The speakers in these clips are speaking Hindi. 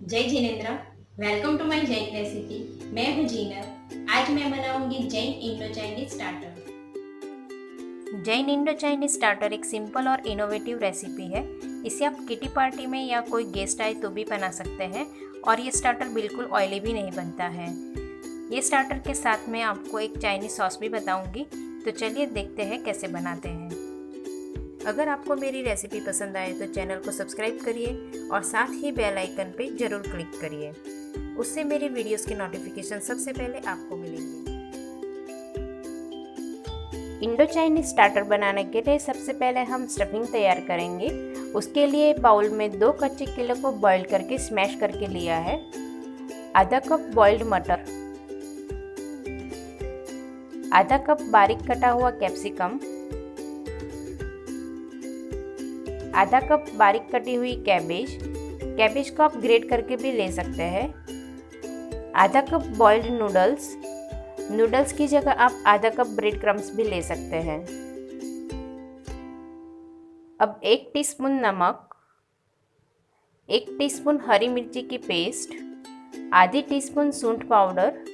जय जिनेन्द्र। Welcome to my Jain recipe. मैं हूँ जीनत। आज मैं बनाऊंगी Jain Indo Chinese starter. Jain Indo Chinese starter एक सिंपल और इनोवेटिव रेसिपी है। इसे आप किटी पार्टी में या कोई गेस्ट आए तो भी बना सकते हैं और ये स्टार्टर बिल्कुल ऑयली भी नहीं बनता है। ये स्टार्टर के साथ में आपको एक चाइनीज सॉस भी बताऊंगी, तो चलिए देखते हैं कैसे बनाते हैं। अगर आपको मेरी रेसिपी पसंद आए तो चैनल को सब्सक्राइब करिए और साथ ही बेल आइकन पे ज़रूर क्लिक करिए। उससे मेरी वीडियोस की नोटिफिकेशन सबसे पहले आपको मिलेंगी। इंडो चाइनीज स्टार्टर बनाने के लिए सबसे पहले हम स्टफिंग तैयार करेंगे। उसके लिए बाउल में 2 कच्चे केले को बॉईल करके स्मैश करके लिया है, आधा कप बॉइल्ड मटर, आधा कप बारीक कटा हुआ कैप्सिकम, आधा कप बारीक कटी हुई कैबेज को आप ग्रेट करके भी ले सकते हैं, आधा कप बॉइल्ड नूडल्स की जगह आप आधा कप ब्रेड क्रम्स भी ले सकते हैं। अब 1 टीस्पून नमक, 1 टीस्पून हरी मिर्ची की पेस्ट, आधी टीस्पून सूंठ पाउडर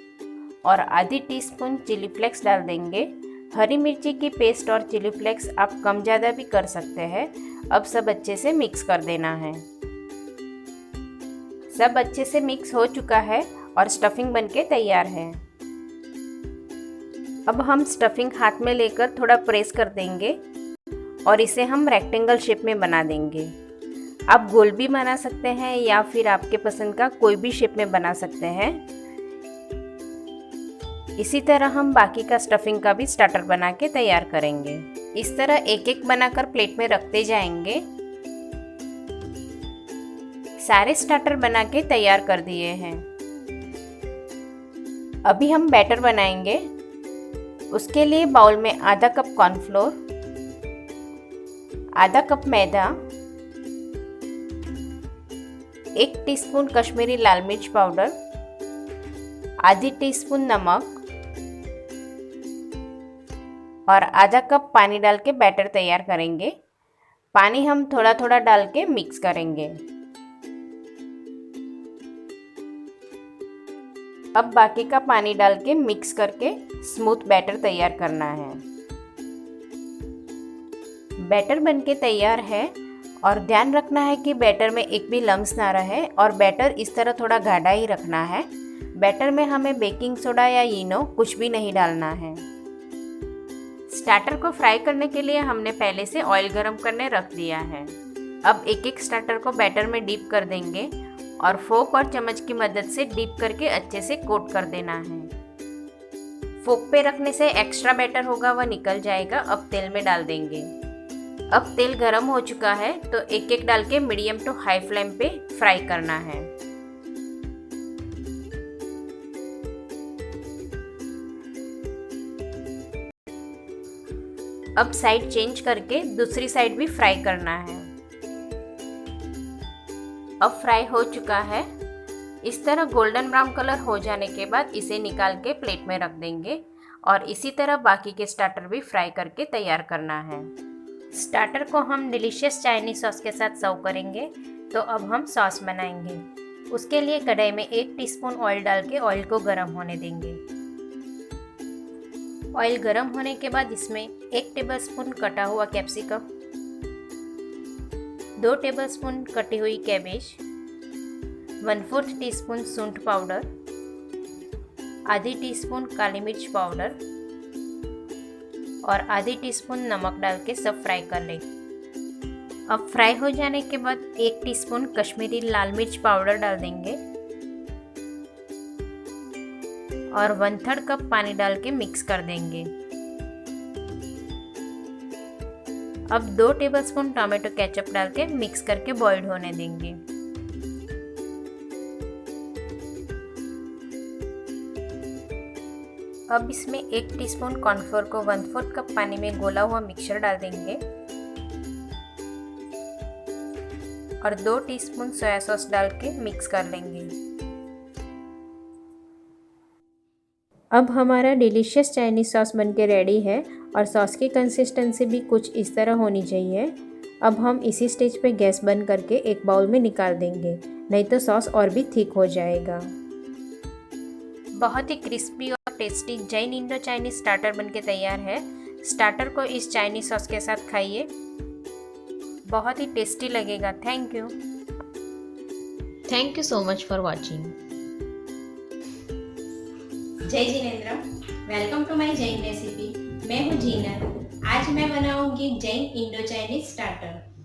और आधी टीस्पून चिली फ्लेक्स डाल देंगे। हरी मिर्ची की पेस्ट और चिली फ्लेक्स आप कम ज़्यादा भी कर सकते हैं। अब सब अच्छे से मिक्स कर देना है। सब अच्छे से मिक्स हो चुका है और स्टफिंग बनके तैयार है। अब हम स्टफिंग हाथ में लेकर थोड़ा प्रेस कर देंगे और इसे हम रेक्टेंगल शेप में बना देंगे। आप गोल भी बना सकते हैं या फिर आपके पसंद का कोई भी शेप में बना सकते हैं। इसी तरह हम बाकी का स्टफिंग का भी स्टार्टर बना के तैयार करेंगे। इस तरह एक एक बनाकर प्लेट में रखते जाएंगे। सारे स्टार्टर बना के तैयार कर दिए हैं। अभी हम बैटर बनाएंगे। उसके लिए बाउल में आधा कप कॉर्नफ्लोर, आधा कप मैदा, 1 टीस्पून कश्मीरी लाल मिर्च पाउडर, आधी टीस्पून नमक और आधा कप पानी डाल के बैटर तैयार करेंगे। पानी हम थोड़ा थोड़ा डाल के मिक्स करेंगे। अब बाकी का पानी डाल के मिक्स करके स्मूथ बैटर तैयार करना है। बैटर बनके तैयार है और ध्यान रखना है कि बैटर में एक भी लम्स ना रहे और बैटर इस तरह थोड़ा गाढ़ा ही रखना है। बैटर में हमें बेकिंग सोडा या इनो कुछ भी नहीं डालना है। स्टार्टर को फ्राई करने के लिए हमने पहले से ऑयल गरम करने रख दिया है। अब एक एक स्टार्टर को बैटर में डीप कर देंगे और फोक और चम्मच की मदद से डीप करके अच्छे से कोट कर देना है। फोक पे रखने से एक्स्ट्रा बैटर होगा वह निकल जाएगा। अब तेल में डाल देंगे। अब तेल गरम हो चुका है तो एक एक डाल के मीडियम टू हाई फ्लेम पे फ्राई करना है। अब साइड चेंज करके दूसरी साइड भी फ्राई करना है। अब फ्राई हो चुका है। इस तरह गोल्डन ब्राउन कलर हो जाने के बाद इसे निकाल के प्लेट में रख देंगे और इसी तरह बाकी के स्टार्टर भी फ्राई करके तैयार करना है। स्टार्टर को हम डिलीशियस चाइनीज सॉस के साथ सर्व करेंगे। तो अब हम सॉस बनाएंगे। उसके लिए कढ़ाई में 1 टीस्पून ऑयल डाल के ऑयल को गर्म होने देंगे। ऑयल गर्म होने के बाद इसमें 1 टेबलस्पून कटा हुआ कैप्सिकम, 2 टेबलस्पून कटी हुई कैबेज, 1/4 टीस्पून सूंठ पाउडर, आधी टीस्पून काली मिर्च पाउडर और आधी टीस्पून नमक डाल के सब फ्राई कर लें। अब फ्राई हो जाने के बाद 1 टीस्पून कश्मीरी लाल मिर्च पाउडर डाल देंगे और 1/3 कप पानी डाल के मिक्स कर देंगे। अब 2 टेबलस्पून टोमेटो केचप डाल के मिक्स करके बॉइल्ड होने देंगे। अब इसमें 1 टीस्पून कॉर्नफ्लोर को 1/4 कप पानी में घोला हुआ मिक्सचर डाल देंगे और 2 टीस्पून सोया सॉस डाल के मिक्स कर लेंगे। अब हमारा डिलीशियस चाइनीज़ सॉस बनके रेडी है और सॉस की कंसिस्टेंसी भी कुछ इस तरह होनी चाहिए। अब हम इसी स्टेज पे गैस बंद करके एक बाउल में निकाल देंगे, नहीं तो सॉस और भी थिक हो जाएगा। बहुत ही क्रिस्पी और tasty Jain Indo Chinese starter बनके तैयार है। स्टार्टर को इस चाइनीज सॉस के साथ खाइए, बहुत ही टेस्टी लगेगा। Thank you. Thank you so much for watching. जय जिनेंद्र, welcome to my Jain recipe. मैं हूँ जीनत। आज मैं बनाऊंगी जैन इंडो चाइनीज स्टार्टर।